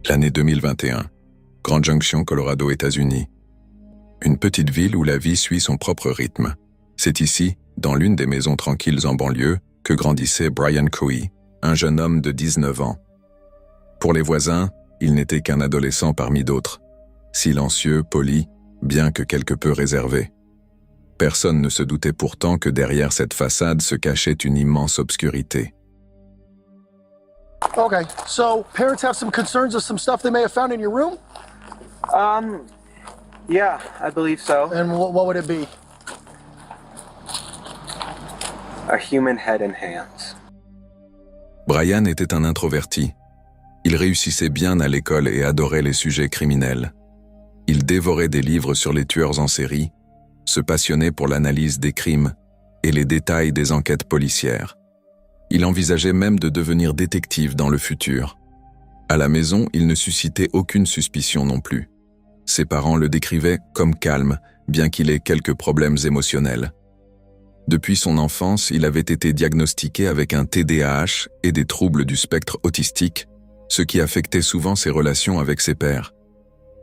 L'année 2021. Grand Junction, Colorado, États-Unis. Une petite ville où la vie suit son propre rythme. C'est ici, dans l'une des maisons tranquilles en banlieue, que grandissait Brian Coey, un jeune homme de 19 ans. Pour les voisins, il n'était qu'un adolescent parmi d'autres. Silencieux, poli, bien que quelque peu réservé. Personne ne se doutait pourtant que derrière cette façade se cachait une immense obscurité. Okay, so parents have some concerns of some stuff they may have found in your room? Yeah, I believe so. And what would it be? A human head and hands. Brian était un introverti. Il réussissait bien à l'école et adorait les sujets criminels. Il dévorait des livres sur les tueurs en série, se passionnait pour l'analyse des crimes et les détails des enquêtes policières. Il envisageait même de devenir détective dans le futur. À la maison, il ne suscitait aucune suspicion non plus. Ses parents le décrivaient comme calme, bien qu'il ait quelques problèmes émotionnels. Depuis son enfance, il avait été diagnostiqué avec un TDAH et des troubles du spectre autistique, ce qui affectait souvent ses relations avec ses pairs.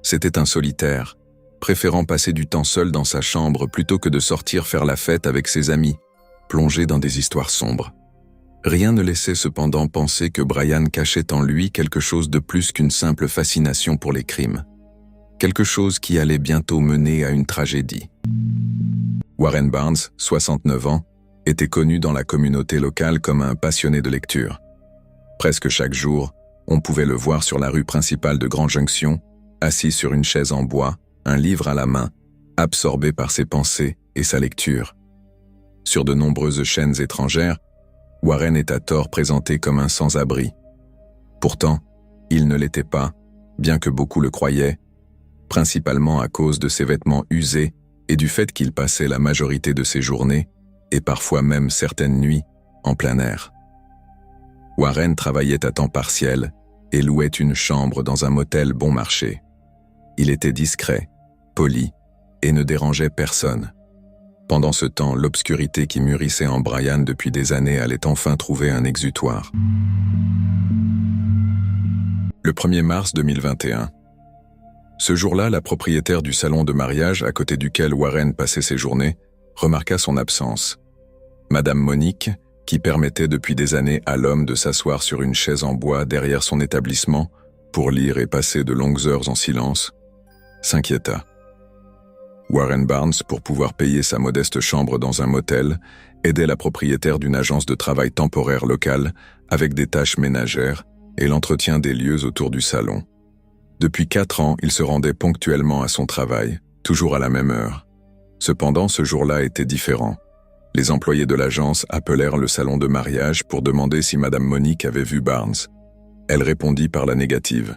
C'était un solitaire, préférant passer du temps seul dans sa chambre plutôt que de sortir faire la fête avec ses amis, plongé dans des histoires sombres. Rien ne laissait cependant penser que Brian cachait en lui quelque chose de plus qu'une simple fascination pour les crimes. Quelque chose qui allait bientôt mener à une tragédie. Warren Barnes, 69 ans, était connu dans la communauté locale comme un passionné de lecture. Presque chaque jour, on pouvait le voir sur la rue principale de Grand Junction, assis sur une chaise en bois, un livre à la main, absorbé par ses pensées et sa lecture. Sur de nombreuses chaînes étrangères, Warren est à tort présenté comme un sans-abri. Pourtant, il ne l'était pas, bien que beaucoup le croyaient, principalement à cause de ses vêtements usés et du fait qu'il passait la majorité de ses journées, et parfois même certaines nuits, en plein air. Warren travaillait à temps partiel et louait une chambre dans un motel bon marché. Il était discret, poli et ne dérangeait personne. Pendant ce temps, l'obscurité qui mûrissait en Brian depuis des années allait enfin trouver un exutoire. Le 1er mars 2021. Ce jour-là, la propriétaire du salon de mariage à côté duquel Warren passait ses journées remarqua son absence. Madame Monique, qui permettait depuis des années à l'homme de s'asseoir sur une chaise en bois derrière son établissement pour lire et passer de longues heures en silence, s'inquiéta. Warren Barnes, pour pouvoir payer sa modeste chambre dans un motel, aidait la propriétaire d'une agence de travail temporaire locale avec des tâches ménagères et l'entretien des lieux autour du salon. Depuis 4 ans, il se rendait ponctuellement à son travail, toujours à la même heure. Cependant, ce jour-là était différent. Les employés de l'agence appelèrent le salon de mariage pour demander si Madame Monique avait vu Barnes. Elle répondit par la négative.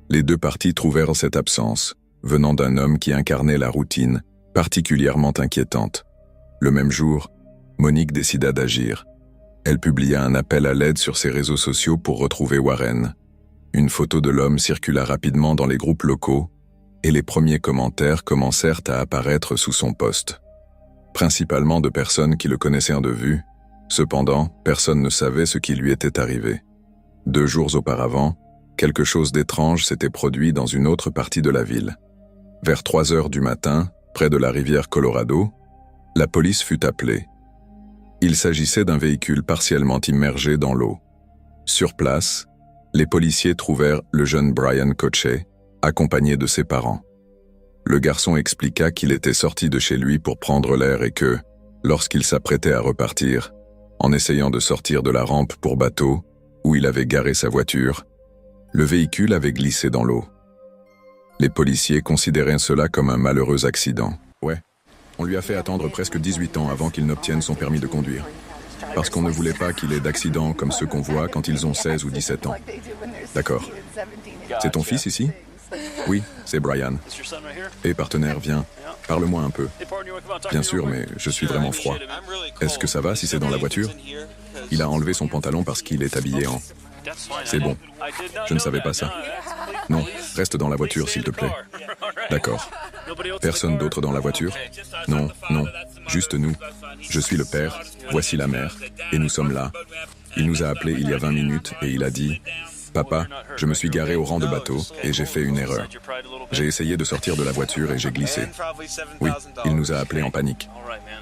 Les deux parties trouvèrent cette absence, venant d'un homme qui incarnait la routine, particulièrement inquiétante. Le même jour, Monique décida d'agir. Elle publia un appel à l'aide sur ses réseaux sociaux pour retrouver Warren. Une photo de l'homme circula rapidement dans les groupes locaux, et les premiers commentaires commencèrent à apparaître sous son post. Principalement de personnes qui le connaissaient de vue, cependant, personne ne savait ce qui lui était arrivé. 2 jours auparavant, quelque chose d'étrange s'était produit dans une autre partie de la ville. Vers 3 heures du matin, près de la rivière Colorado, la police fut appelée. Il s'agissait d'un véhicule partiellement immergé dans l'eau. Sur place, les policiers trouvèrent le jeune Brian Coey, accompagné de ses parents. Le garçon expliqua qu'il était sorti de chez lui pour prendre l'air et que, lorsqu'il s'apprêtait à repartir, en essayant de sortir de la rampe pour bateau, où il avait garé sa voiture, le véhicule avait glissé dans l'eau. Les policiers considéraient cela comme un malheureux accident. Ouais, on lui a fait attendre presque 18 ans avant qu'il n'obtienne son permis de conduire. Parce qu'on ne voulait pas qu'il ait d'accidents comme ceux qu'on voit quand ils ont 16 ou 17 ans. D'accord. C'est ton fils ici? Oui, c'est Brian. Et partenaire, viens, parle-moi un peu. Bien sûr, mais je suis vraiment froid. Est-ce que ça va si c'est dans la voiture? Il a enlevé son pantalon parce qu'il est habillé en... C'est bon. Je ne savais pas ça. Non, reste dans la voiture, s'il te plaît. D'accord. Personne d'autre dans la voiture? Non, non, juste nous. Je suis le père, voici la mère, et nous sommes là. Il nous a appelés il y a 20 minutes et il a dit Papa, je me suis garé au rang de bateau et j'ai fait une erreur. J'ai essayé de sortir de la voiture et j'ai glissé. Oui, il nous a appelés en panique.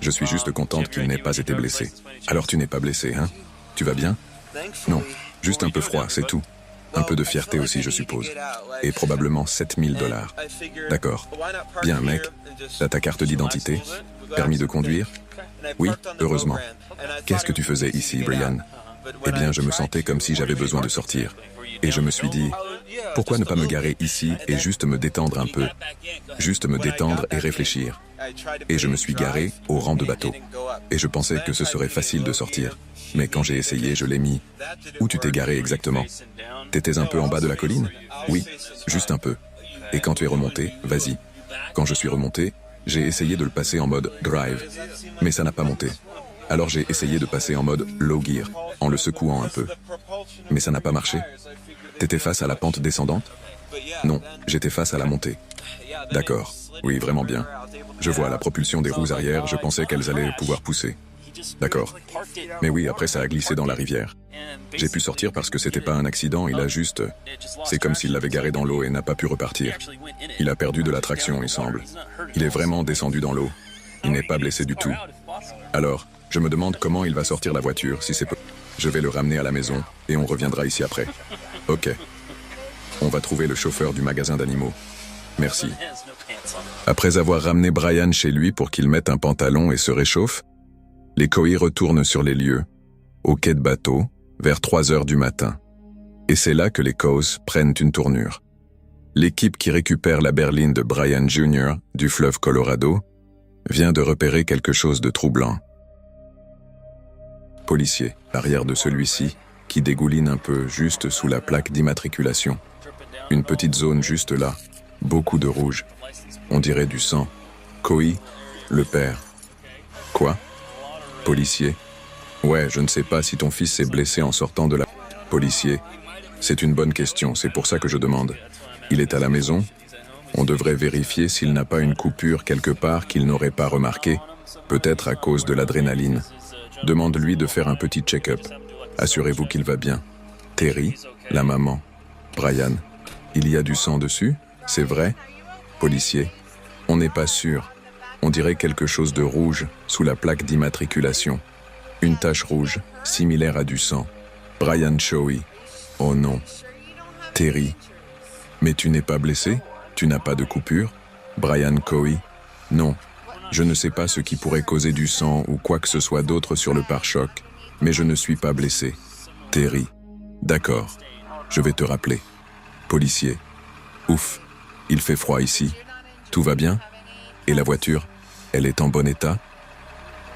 Je suis juste contente qu'il n'ait pas été blessé. Alors tu n'es pas blessé, hein? Tu vas bien? Non, juste un peu froid, c'est tout. Un peu de fierté aussi, je suppose. Et probablement $7 000. D'accord. Bien, mec. T'as ta carte d'identité? Permis de conduire? Oui, heureusement. Qu'est-ce que tu faisais ici, Brian? Eh bien, je me sentais comme si j'avais besoin de sortir. Et je me suis dit, pourquoi ne pas me garer ici et juste me détendre un peu? Juste me détendre et réfléchir. Et je me suis garé au rang de bateau. Et je pensais que ce serait facile de sortir. Mais quand j'ai essayé, je l'ai mis. Où tu t'es garé exactement? T'étais un peu en bas de la colline? Oui, juste un peu. Et quand tu es remonté, vas-y. Quand je suis remonté, j'ai essayé de le passer en mode drive. Mais ça n'a pas monté. Alors j'ai essayé de passer en mode low gear, en le secouant un peu. Mais ça n'a pas marché. T'étais face à la pente descendante? Non, j'étais face à la montée. D'accord, oui, vraiment bien. Je vois la propulsion des roues arrière, je pensais qu'elles allaient pouvoir pousser. D'accord. Mais oui, après ça a glissé dans la rivière. J'ai pu sortir parce que c'était pas un accident, il a juste... C'est comme s'il l'avait garé dans l'eau et n'a pas pu repartir. Il a perdu de la traction, il semble. Il est vraiment descendu dans l'eau. Il n'est pas blessé du tout. Alors, je me demande comment il va sortir la voiture, si c'est possible. Je vais le ramener à la maison et on reviendra ici après. Ok. On va trouver le chauffeur du magasin d'animaux. Merci. Après avoir ramené Brian chez lui pour qu'il mette un pantalon et se réchauffe, les Coy retournent sur les lieux, au quai de bateau, vers 3 heures du matin. Et c'est là que les Coes prennent une tournure. L'équipe qui récupère la berline de Brian Jr. du fleuve Colorado vient de repérer quelque chose de troublant. Policier, l'arrière de celui-ci, qui dégouline un peu juste sous la plaque d'immatriculation. Une petite zone juste là, beaucoup de rouge. On dirait du sang. Coy, le père. Quoi? Policier. Ouais, je ne sais pas si ton fils s'est blessé en sortant de la... Policier. C'est une bonne question, c'est pour ça que je demande. Il est à la maison? On devrait vérifier s'il n'a pas une coupure quelque part qu'il n'aurait pas remarqué, peut-être à cause de l'adrénaline. Demande-lui de faire un petit check-up. Assurez-vous qu'il va bien. Terry, la maman. Brian. Il y a du sang dessus? C'est vrai? Policier. On n'est pas sûr. On dirait quelque chose de rouge sous la plaque d'immatriculation. Une tache rouge, similaire à du sang. Brian Choey. Oh non. Terry. Mais tu n'es pas blessé? Tu n'as pas de coupure? Brian Coy. Non. Je ne sais pas ce qui pourrait causer du sang ou quoi que ce soit d'autre sur le pare-choc, mais je ne suis pas blessé. Terry. D'accord. Je vais te rappeler. Policier. Ouf. Il fait froid ici. Tout va bien? Et la voiture? Elle est en bon état?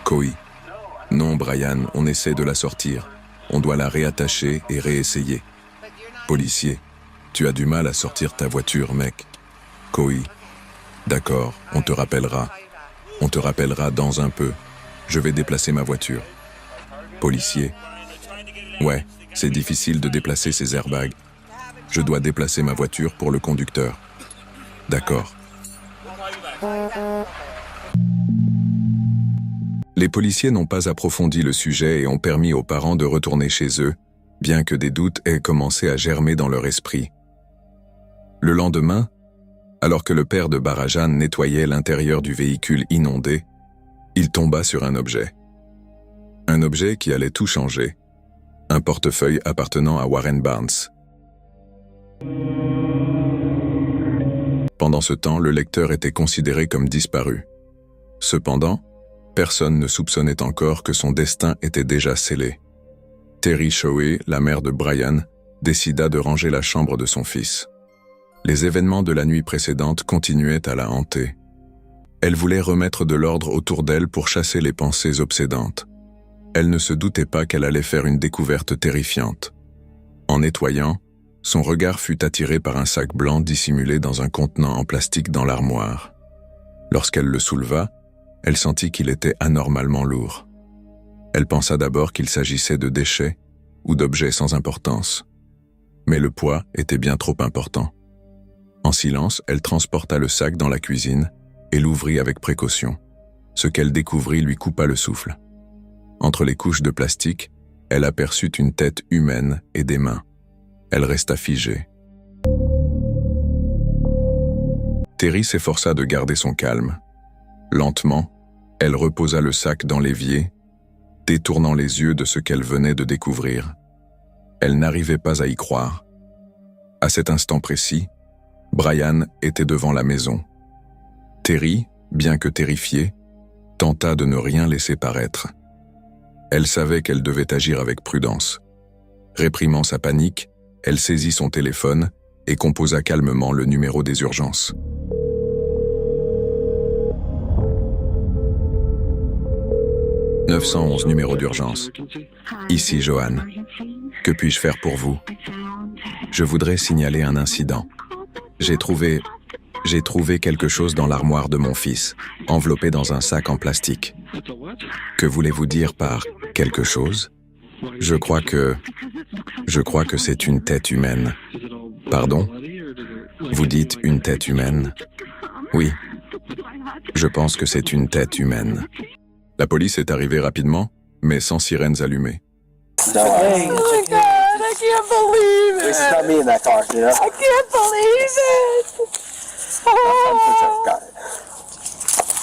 Coy. Non, Brian, on essaie de la sortir. On doit la réattacher et réessayer. Policier. Tu as du mal à sortir ta voiture, mec. Coy. D'accord, on te rappellera. On te rappellera dans un peu. Je vais déplacer ma voiture. Policier. Ouais, c'est difficile de déplacer ces airbags. Je dois déplacer ma voiture pour le conducteur. D'accord. Les policiers n'ont pas approfondi le sujet et ont permis aux parents de retourner chez eux, bien que des doutes aient commencé à germer dans leur esprit. Le lendemain, alors que le père de Barajan nettoyait l'intérieur du véhicule inondé, il tomba sur un objet. Un objet qui allait tout changer. Un portefeuille appartenant à Warren Barnes. Pendant ce temps, le lecteur était considéré comme disparu. Cependant, personne ne soupçonnait encore que son destin était déjà scellé. Terry Choey, la mère de Brian, décida de ranger la chambre de son fils. Les événements de la nuit précédente continuaient à la hanter. Elle voulait remettre de l'ordre autour d'elle pour chasser les pensées obsédantes. Elle ne se doutait pas qu'elle allait faire une découverte terrifiante. En nettoyant, son regard fut attiré par un sac blanc dissimulé dans un contenant en plastique dans l'armoire. Lorsqu'elle le souleva, elle sentit qu'il était anormalement lourd. Elle pensa d'abord qu'il s'agissait de déchets ou d'objets sans importance. Mais le poids était bien trop important. En silence, elle transporta le sac dans la cuisine et l'ouvrit avec précaution. Ce qu'elle découvrit lui coupa le souffle. Entre les couches de plastique, elle aperçut une tête humaine et des mains. Elle resta figée. Terry s'efforça de garder son calme. Lentement, elle reposa le sac dans l'évier, détournant les yeux de ce qu'elle venait de découvrir. Elle n'arrivait pas à y croire. À cet instant précis, Brian était devant la maison. Terry, bien que terrifiée, tenta de ne rien laisser paraître. Elle savait qu'elle devait agir avec prudence. Réprimant sa panique, elle saisit son téléphone et composa calmement le numéro des urgences. « 911 numéro d'urgence. Ici Johan. Que puis-je faire pour vous? Je voudrais signaler un incident. J'ai trouvé quelque chose dans l'armoire de mon fils, enveloppé dans un sac en plastique. Que voulez-vous dire par « quelque chose » ? Je crois que c'est une tête humaine. Pardon ? Vous dites une tête humaine ? Oui. Je pense que c'est une tête humaine. La police est arrivée rapidement, mais sans sirènes allumées. No, Oh my God, I can't believe it's not it. me in that car, you know? I can't believe it. Oh, Got it.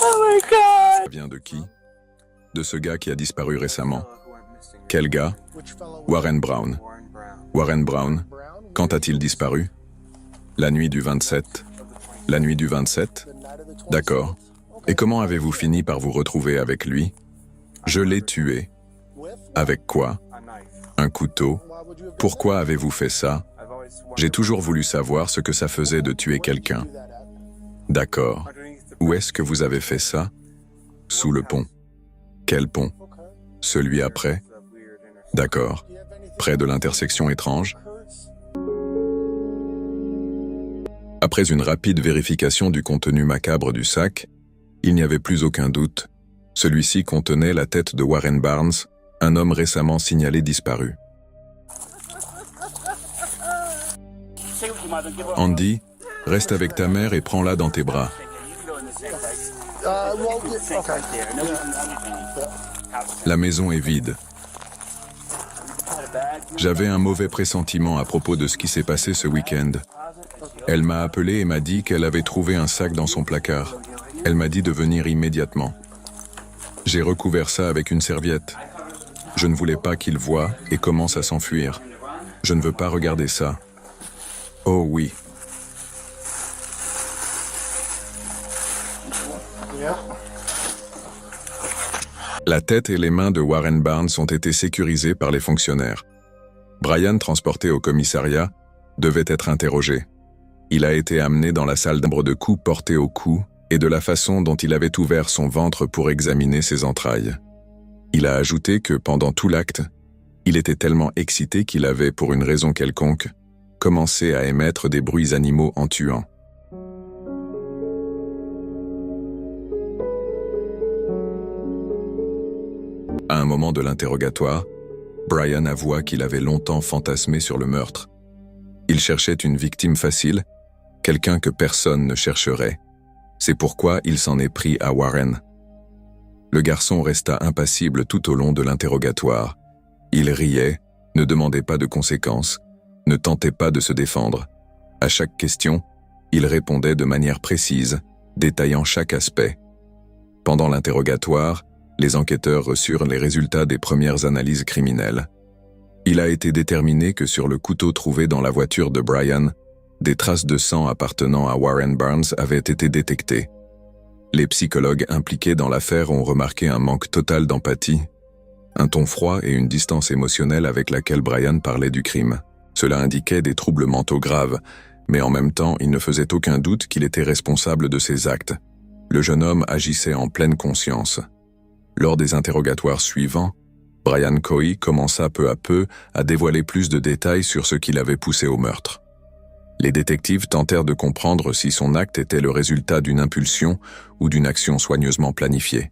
oh my God. Ça vient de qui ? De ce gars qui a disparu récemment. Quel gars ? Which fellow? Warren Brown. Warren Brown, quand a-t-il disparu ? La nuit du 27. La nuit du 27 ? D'accord. Et comment avez-vous fini par vous retrouver avec lui ? Je l'ai tué. Avec quoi ? Un couteau. Pourquoi avez-vous fait ça ? J'ai toujours voulu savoir ce que ça faisait de tuer quelqu'un. D'accord. Où est-ce que vous avez fait ça ? Sous le pont. Quel pont ? Celui après ? D'accord. Près de l'intersection étrange ? Après une rapide vérification du contenu macabre du sac, il n'y avait plus aucun doute. Celui-ci contenait la tête de Warren Barnes, un homme récemment signalé disparu. Andy, reste avec ta mère et prends-la dans tes bras. Okay. La maison est vide. J'avais un mauvais pressentiment à propos de ce qui s'est passé ce week-end. Elle m'a appelé et m'a dit qu'elle avait trouvé un sac dans son placard. Elle m'a dit de venir immédiatement. J'ai recouvert ça avec une serviette. Je ne voulais pas qu'il voie et commence à s'enfuir. Je ne veux pas regarder ça. Oh oui. Yeah. La tête et les mains de Warren Barnes ont été sécurisées par les fonctionnaires. Brian, transporté au commissariat, devait être interrogé. Il a été amené dans la salle d'ombre de coups portés au cou et de la façon dont il avait ouvert son ventre pour examiner ses entrailles. Il a ajouté que pendant tout l'acte, il était tellement excité qu'il avait, pour une raison quelconque, commencé à émettre des bruits animaux en tuant. À un moment de l'interrogatoire, Brian avoua qu'il avait longtemps fantasmé sur le meurtre. Il cherchait une victime facile, quelqu'un que personne ne chercherait. C'est pourquoi il s'en est pris à Warren. Le garçon resta impassible tout au long de l'interrogatoire. Il riait, ne demandait pas de conséquences, ne tentait pas de se défendre. À chaque question, il répondait de manière précise, détaillant chaque aspect. Pendant l'interrogatoire, les enquêteurs reçurent les résultats des premières analyses criminelles. Il a été déterminé que sur le couteau trouvé dans la voiture de Brian, des traces de sang appartenant à Warren Barnes avaient été détectées. Les psychologues impliqués dans l'affaire ont remarqué un manque total d'empathie, un ton froid et une distance émotionnelle avec laquelle Brian parlait du crime. Cela indiquait des troubles mentaux graves, mais en même temps, il ne faisait aucun doute qu'il était responsable de ses actes. Le jeune homme agissait en pleine conscience. Lors des interrogatoires suivants, Brian Coy commença peu à peu à dévoiler plus de détails sur ce qui l'avait poussé au meurtre. Les détectives tentèrent de comprendre si son acte était le résultat d'une impulsion ou d'une action soigneusement planifiée.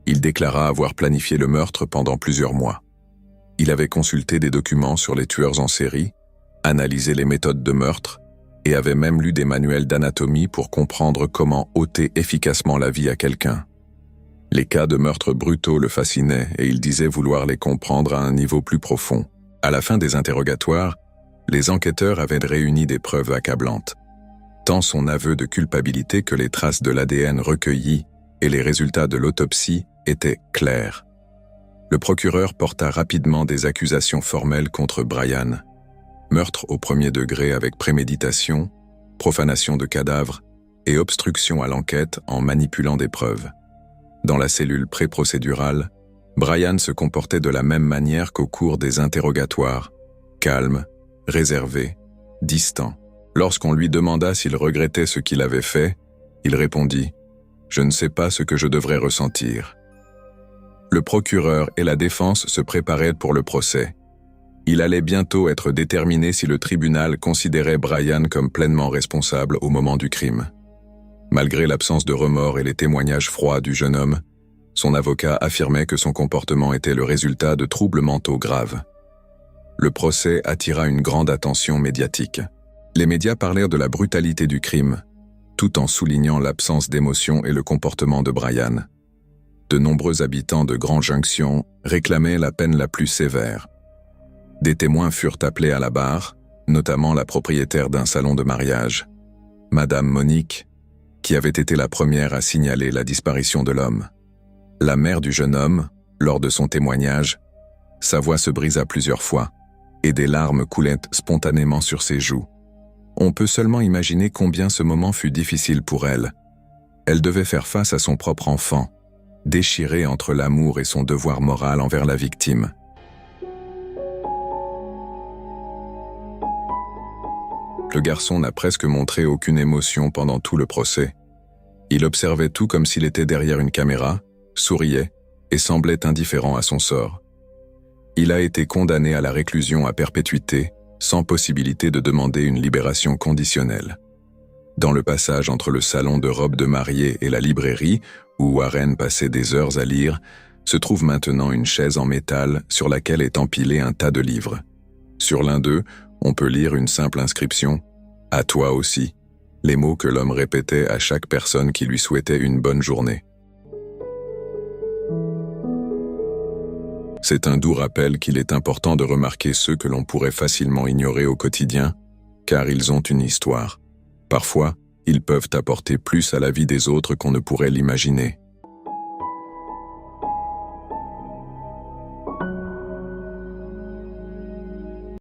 Il déclara avoir planifié le meurtre pendant plusieurs mois. Il avait consulté des documents sur les tueurs en série, analysé les méthodes de meurtre et avait même lu des manuels d'anatomie pour comprendre comment ôter efficacement la vie à quelqu'un. Les cas de meurtres brutaux le fascinaient et il disait vouloir les comprendre à un niveau plus profond. À la fin des interrogatoires, Les enquêteurs avaient réuni des preuves accablantes. Tant son aveu de culpabilité que les traces de l'ADN recueillies et les résultats de l'autopsie étaient clairs. Le procureur porta rapidement des accusations formelles contre Brian. Meurtre au premier degré avec préméditation, profanation de cadavres et obstruction à l'enquête en manipulant des preuves. Dans la cellule pré-procédurale, Brian se comportait de la même manière qu'au cours des interrogatoires, calme, réservé, distant. Lorsqu'on lui demanda s'il regrettait ce qu'il avait fait, il répondit « Je ne sais pas ce que je devrais ressentir ». Le procureur et la défense se préparaient pour le procès. Il allait bientôt être déterminé si le tribunal considérait Brian comme pleinement responsable au moment du crime. Malgré l'absence de remords et les témoignages froids du jeune homme, son avocat affirmait que son comportement était le résultat de troubles mentaux graves. Le procès attira une grande attention médiatique. Les médias parlèrent de la brutalité du crime, tout en soulignant l'absence d'émotion et le comportement de Brian. De nombreux habitants de Grand Junction réclamaient la peine la plus sévère. Des témoins furent appelés à la barre, notamment la propriétaire d'un salon de mariage, Madame Monique, qui avait été la première à signaler la disparition de l'homme. La mère du jeune homme, lors de son témoignage, sa voix se brisa plusieurs fois, et des larmes coulaient spontanément sur ses joues. On peut seulement imaginer combien ce moment fut difficile pour elle. Elle devait faire face à son propre enfant, déchiré entre l'amour et son devoir moral envers la victime. Le garçon n'a presque montré aucune émotion pendant tout le procès. Il observait tout comme s'il était derrière une caméra, souriait et semblait indifférent à son sort. Il a été condamné à la réclusion à perpétuité, sans possibilité de demander une libération conditionnelle. Dans le passage entre le salon de robes de mariée et la librairie, où Warren passait des heures à lire, se trouve maintenant une chaise en métal sur laquelle est empilé un tas de livres. Sur l'un d'eux, on peut lire une simple inscription « À toi aussi », les mots que l'homme répétait à chaque personne qui lui souhaitait une bonne journée. C'est un doux rappel qu'il est important de remarquer ceux que l'on pourrait facilement ignorer au quotidien, car ils ont une histoire. Parfois, ils peuvent apporter plus à la vie des autres qu'on ne pourrait l'imaginer.